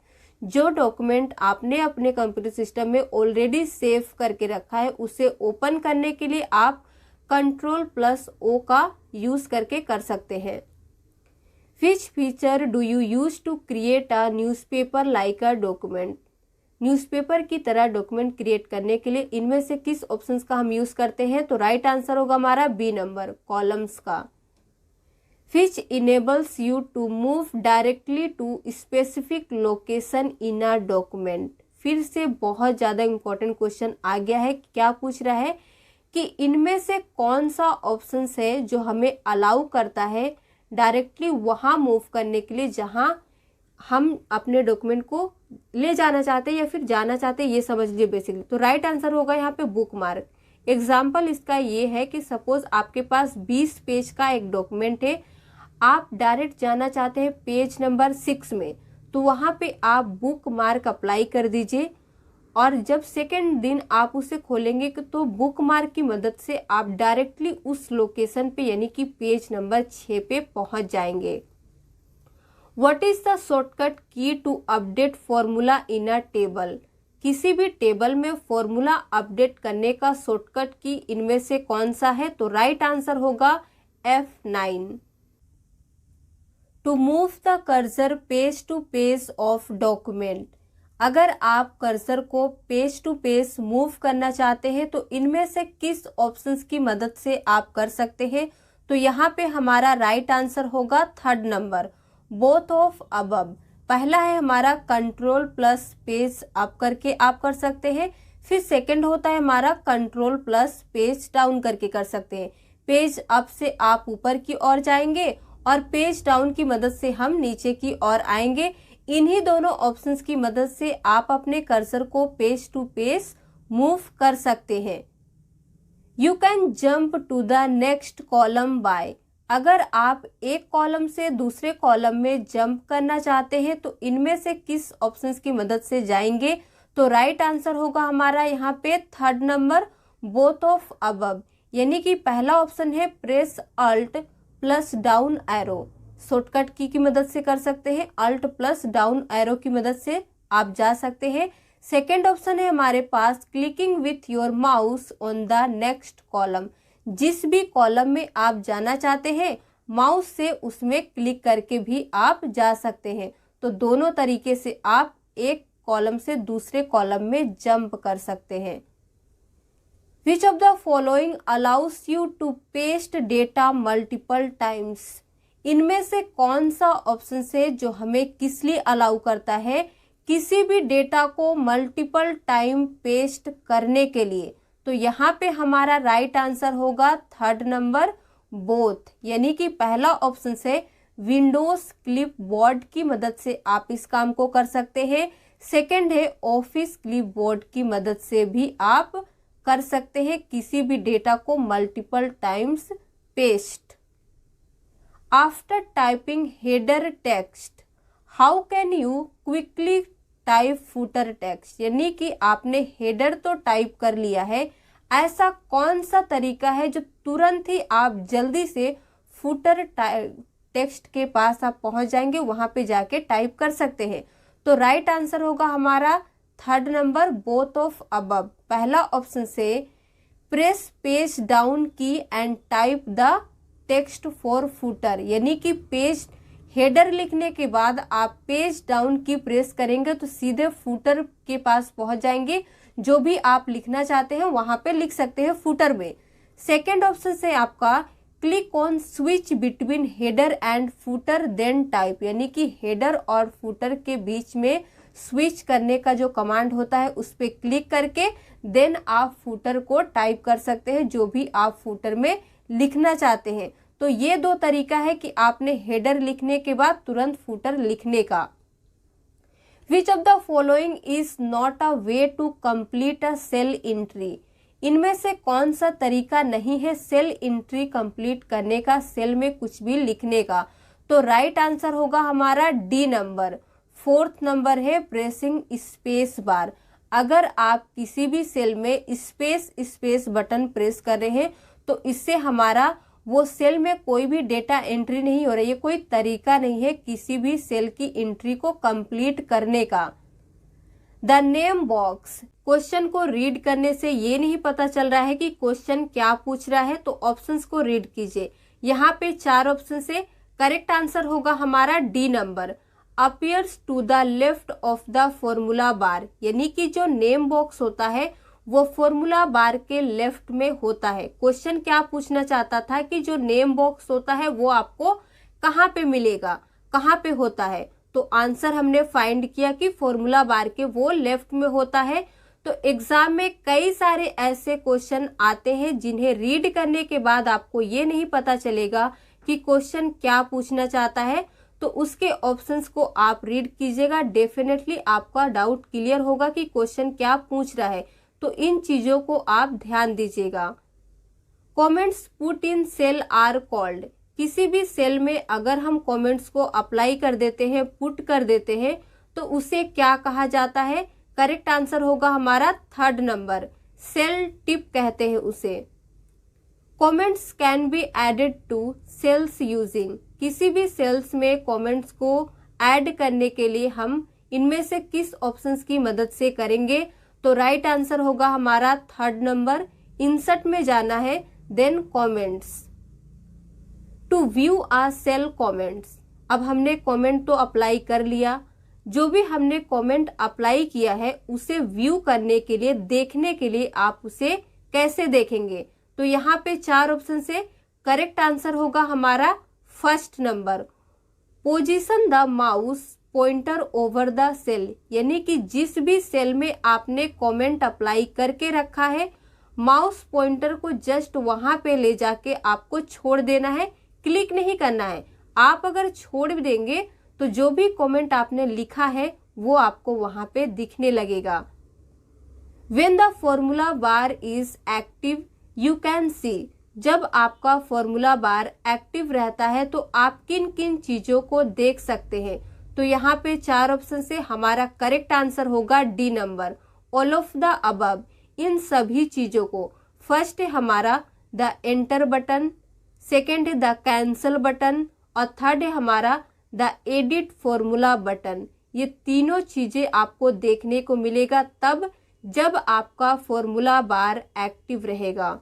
जो डॉक्यूमेंट आपने अपने कंप्यूटर सिस्टम में ऑलरेडी सेव करके रखा है उसे ओपन करने के लिए आप कंट्रोल प्लस ओ का यूज करके कर सकते हैं। Which feature do you use to create a newspaper like a document? Newspaper की तरह डॉक्यूमेंट क्रिएट करने के लिए इनमें से किस ऑप्शंस का हम यूज करते हैं? तो राइट आंसर होगा हमारा बी नंबर, कॉलम्स का। Which enables you to move directly to specific location in a document? फिर से बहुत ज्यादा इंपॉर्टेंट क्वेश्चन आ गया है। क्या पूछ रहा है कि इनमें से कौन सा ऑप्शन है जो हमें अलाउ करता है डायरेक्टली वहां मूव करने के लिए जहां हम अपने डॉक्यूमेंट को ले जाना चाहते हैं या फिर जाना चाहते हैं, ये समझ लीजिए बेसिकली। तो राइट आंसर होगा यहाँ पे बुक मार्क। एग्जाम्पल इसका ये है कि सपोज आपके पास 20 पेज का एक डॉक्यूमेंट है, आप डायरेक्ट जाना चाहते हैं पेज नंबर 6 में, तो वहां पे आप बुक मार्क अप्लाई कर दीजिए और जब सेकेंड दिन आप उसे खोलेंगे तो बुक मार्क की मदद से आप डायरेक्टली उस लोकेशन पे यानी कि पेज नंबर 6 पे पहुंच जाएंगे। What is the shortcut key to update formula in a table? किसी भी टेबल में फॉर्मूला अपडेट करने का शॉर्टकट की इनमें से कौन सा है? तो राइट आंसर होगा F9। To move the cursor page to page of document, अगर आप कर्सर को पेज टू पेज मूव करना चाहते हैं तो इनमें से किस ऑप्शंस की मदद से आप कर सकते हैं? तो यहाँ पे हमारा राइट आंसर होगा third number, both of above. पहला है हमारा कंट्रोल प्लस पेज अप करके आप कर सकते हैं, फिर सेकंड होता है हमारा कंट्रोल प्लस पेज डाउन करके कर सकते हैं। पेज अप से आप ऊपर की ओर जाएंगे और पेज डाउन की मदद से हम नीचे की ओर आएंगे। इन्हीं दोनों ऑप्शंस की मदद से आप अपने कर्सर को पेज टू पेज मूव कर सकते हैं। You can jump to the next column by. अगर आप एक कॉलम से दूसरे कॉलम में जंप करना चाहते हैं तो इनमें से किस ऑप्शंस की मदद से जाएंगे? तो राइट आंसर होगा हमारा यहाँ पे third number, both of above. यानी कि पहला ऑप्शन है press alt plus down arrow. Shortcut की मदद से कर सकते हैं, अल्ट प्लस डाउन एरो की मदद से आप जा सकते हैं। सेकेंड ऑप्शन है हमारे पास clicking with your mouse on the next column. जिस भी कॉलम में आप जाना चाहते हैं माउस से उसमें क्लिक करके भी आप जा सकते हैं। तो दोनों तरीके से आप एक कॉलम से दूसरे कॉलम में जंप कर सकते हैं। Which of the following allows you to paste data multiple times? इनमें से कौन सा ऑप्शन है जो हमें किस लिए अलाउ करता है किसी भी डेटा को मल्टीपल टाइम पेस्ट करने के लिए? तो यहाँ पे हमारा राइट आंसर होगा थर्ड नंबर, बोथ। यानी कि पहला ऑप्शन से विंडोज क्लिपबोर्ड की मदद से आप इस काम को कर सकते हैं। सेकंड है ऑफिस क्लिपबोर्ड की मदद से भी आप कर सकते हैं किसी भी डेटा को multiple times paste. After typing header text how can you quickly type footer text? यानी कि आपने हेडर तो टाइप कर लिया है, ऐसा कौन सा तरीका है जो तुरंत ही आप जल्दी से फुटर टेक्स्ट के पास आप पहुंच जाएंगे, वहां पे जाके टाइप कर सकते हैं? तो राइट आंसर होगा हमारा third number, both of above. पहला ऑप्शन से प्रेस पेज डाउन की and type the text for footer. यानी कि पेज हेडर लिखने के बाद आप पेज डाउन की प्रेस करेंगे तो सीधे फुटर के पास पहुंच जाएंगे। जो भी आप लिखना चाहते हैं वहां पे लिख सकते हैं फुटर में। सेकेंड ऑप्शन से आपका click on switch between header and footer then type. यानी कि हेडर और फुटर के बीच में स्विच करने का जो कमांड होता है उस पर क्लिक करके देन आप फुटर को टाइप कर सकते हैं जो भी आप फुटर में लिखना चाहते हैं। तो ये दो तरीका है कि आपने हेडर लिखने के बाद तुरंत फुटर लिखने का। Which of the following is not a way to complete a cell entry? इनमें से कौन सा तरीका नहीं है सेल एंट्री कंप्लीट करने का, सेल में कुछ भी लिखने का? तो राइट आंसर होगा हमारा डी नंबर, फोर्थ नंबर है प्रेसिंग स्पेस बार। अगर आप किसी भी सेल में स्पेस बटन प्रेस कर रहे हैं तो इससे हमारा वो सेल में कोई भी डेटा एंट्री नहीं हो रही है, कोई तरीका नहीं है किसी भी सेल की एंट्री को कंप्लीट करने का। द नेम बॉक्स, क्वेश्चन को रीड करने से ये नहीं पता चल रहा है कि क्वेश्चन क्या पूछ रहा है, तो ऑप्शंस को रीड कीजिए। यहाँ पे 4 ऑप्शन से करेक्ट आंसर होगा हमारा D number, appears to the left of the formula bar. यानी कि जो नेम बॉक्स होता है वो फॉर्मूला बार के लेफ्ट में होता है। क्वेश्चन क्या पूछना चाहता था कि जो नेम बॉक्स होता है वो आपको कहाँ पे मिलेगा, कहाँ पे होता है? तो आंसर हमने फाइंड किया कि फॉर्मूला बार के वो लेफ्ट में होता है। तो एग्जाम में कई सारे ऐसे क्वेश्चन आते हैं जिन्हें रीड करने के बाद आपको ये नहीं पता चलेगा कि क्वेश्चन क्या पूछना चाहता है, तो उसके ऑप्शंस को आप रीड कीजिएगा। डेफिनेटली आपका डाउट क्लियर होगा कि क्वेश्चन क्या पूछ रहा है। तो इन चीजों को आप ध्यान दीजिएगा। Comments put in cell are called. किसी भी सेल में अगर हम कमेंट्स को अप्लाई कर देते हैं, पुट कर देते हैं, तो उसे क्या कहा जाता है? करेक्ट आंसर होगा हमारा थर्ड नंबर, सेल टिप कहते हैं उसे। Comments can be added to cells using. किसी भी सेल्स में कमेंट्स को ऐड करने के लिए हम इनमें से किस ऑप्शंस की मदद से करेंगे? तो राइट आंसर होगा हमारा थर्ड नंबर, इंसर्ट में जाना है then comments. To view a cell comments. अब हमने कमेंट तो अप्लाई कर लिया, जो भी हमने कमेंट अप्लाई किया है उसे व्यू करने के लिए, देखने के लिए आप उसे कैसे देखेंगे? तो यहाँ पे 4 ऑप्शन से करेक्ट आंसर होगा हमारा first number, position the mouse pointer over the cell, यानी कि जिस भी सेल में आपने कमेंट अप्लाई करके रखा है, माउस पॉइंटर को जस्ट वहां पे ले जाके आपको छोड़ देना है, क्लिक नहीं करना है। आप अगर छोड़ भी देंगे तो जो भी कमेंट आपने लिखा है वो आपको वहां पे दिखने लगेगा। When the formula bar is active, you can see, जब आपका फॉर्मूला बार एक्टिव रहता है तो आप किन किन चीजों को देख सकते हैं? तो यहाँ पे 4 ऑप्शन से हमारा करेक्ट आंसर होगा D number, all of the above, इन सभी चीजों को। फर्स्ट है हमारा द एंटर बटन, सेकेंड है द कैंसल बटन और थर्ड है हमारा द एडिट फॉर्मूला बटन। ये तीनों चीजें आपको देखने को मिलेगा तब जब आपका फॉर्मूला बार एक्टिव रहेगा।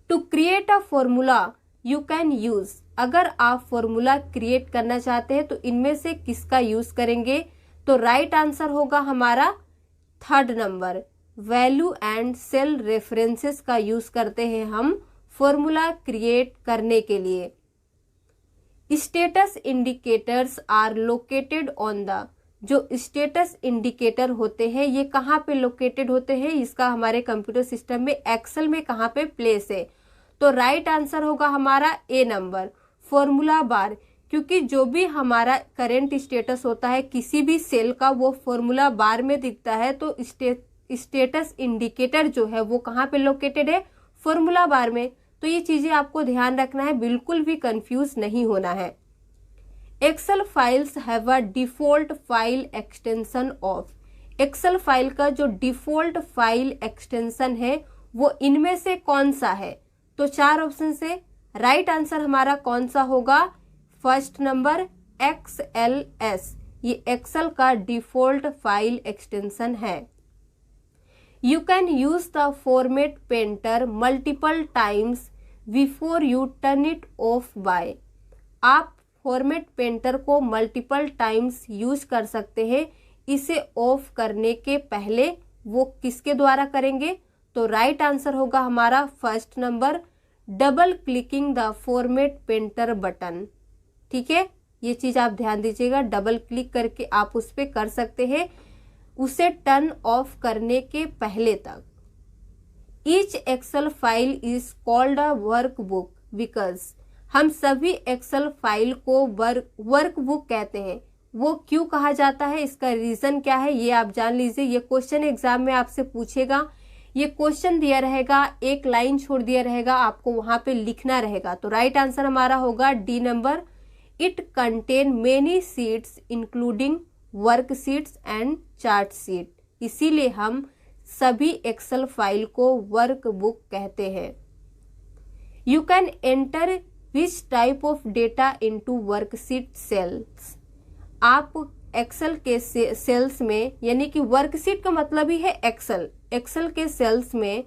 To create a formula you can use, अगर आप फॉर्मूला क्रिएट करना चाहते हैं तो इनमें से किसका यूज करेंगे? तो राइट आंसर होगा हमारा third number, value and cell references का यूज करते हैं हम फॉर्मूला क्रिएट करने के लिए। Status indicators are located on the, जो स्टेटस इंडिकेटर होते हैं ये कहाँ पे लोकेटेड होते हैं? इसका हमारे कंप्यूटर सिस्टम में एक्सेल में कहाँ पे प्लेस है? तो राइट आंसर होगा हमारा ए नंबर, फॉर्मूला बार, क्योंकि जो भी हमारा करंट स्टेटस होता है किसी भी सेल का वो फॉर्मूला बार में दिखता है। तो स्टेटस इंडिकेटर जो है वो कहाँ पे लोकेटेड है? फॉर्मूला बार में। तो ये चीजें आपको ध्यान रखना है, बिल्कुल भी कंफ्यूज नहीं होना है। Excel files have a default file extension of, Excel file का जो डिफॉल्ट फाइल एक्सटेंशन है वो इनमें से कौन सा है? तो 4 ऑप्शन से राइट आंसर हमारा कौन सा होगा? फर्स्ट नंबर XLS, ये एक्सेल का डिफॉल्ट फाइल एक्सटेंशन है। You can use the format painter multiple times before you turn it off by, आप फॉर्मेट पेंटर को मल्टीपल टाइम्स यूज कर सकते हैं, इसे ऑफ करने के पहले वो किसके द्वारा करेंगे? तो राइट आंसर होगा हमारा first number, double clicking the format painter button. ठीक है, ये चीज आप ध्यान दीजिएगा, डबल क्लिक करके आप उस पर कर सकते हैं उसे टर्न ऑफ करने के पहले तक। Each Excel file is called a workbook because, हम सभी एक्सेल फाइल को वर्कबुक कहते हैं। वो क्यों कहा जाता है, इसका रीजन क्या है ये आप जान लीजिए। ये क्वेश्चन एग्जाम में आपसे पूछेगा, ये क्वेश्चन दिया रहेगा, एक लाइन छोड़ दिया रहेगा, आपको वहां पे लिखना रहेगा। तो राइट आंसर हमारा होगा D number, it contain many sheets including work sheets and chart sheet, इसीलिए हम सभी एक्सेल फाइल को वर्कबुक कहते हैं। You can enter which type of data into worksheet cells, आप एक्सेल के सेल्स में, यानी कि वर्कशीट का मतलब ही है एक्सेल, एक्सेल के सेल्स में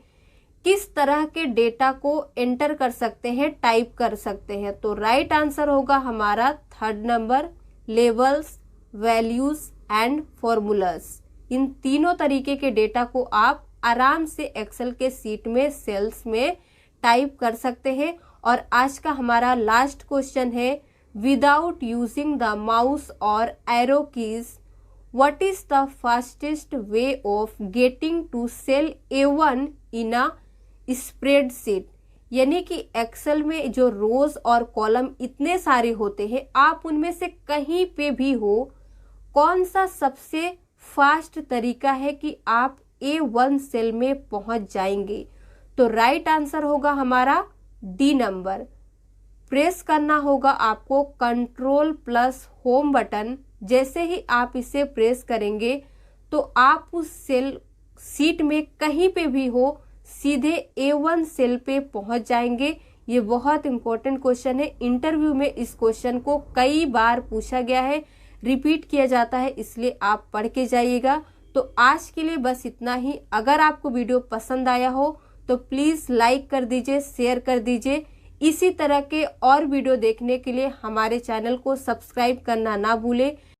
किस तरह के डेटा को एंटर कर सकते हैं, टाइप कर सकते हैं? तो राइट आंसर होगा हमारा third number, labels, values and formulas. इन तीनों तरीके के डेटा को आप आराम से एक्सेल के सीट में, सेल्स में टाइप कर सकते हैं। और आज का हमारा लास्ट क्वेश्चन है, विदाउट यूजिंग द माउस और arrow keys what is the fastest way of getting to cell A1 in a spreadsheet, यानी कि एक्सेल में जो रोज और कॉलम इतने सारे होते हैं, आप उनमें से कहीं पे भी हो, कौन सा सबसे फास्ट तरीका है कि आप A1 सेल में पहुंच जाएंगे? तो राइट आंसर होगा हमारा डी नंबर, प्रेस करना होगा आपको कंट्रोल प्लस होम बटन। जैसे ही आप इसे प्रेस करेंगे तो आप उस सेल सीट में कहीं पे भी हो, सीधे A1 सेल पे पहुंच जाएंगे। ये बहुत इंपॉर्टेंट क्वेश्चन है, इंटरव्यू में इस क्वेश्चन को कई बार पूछा गया है, रिपीट किया जाता है, इसलिए आप पढ़ के जाइएगा। तो आज के लिए बस इतना ही। अगर आपको वीडियो पसंद आया हो तो प्लीज लाइक कर दीजिए, शेयर कर दीजिए। इसी तरह के और वीडियो देखने के लिए हमारे चैनल को सब्सक्राइब करना ना भूलें।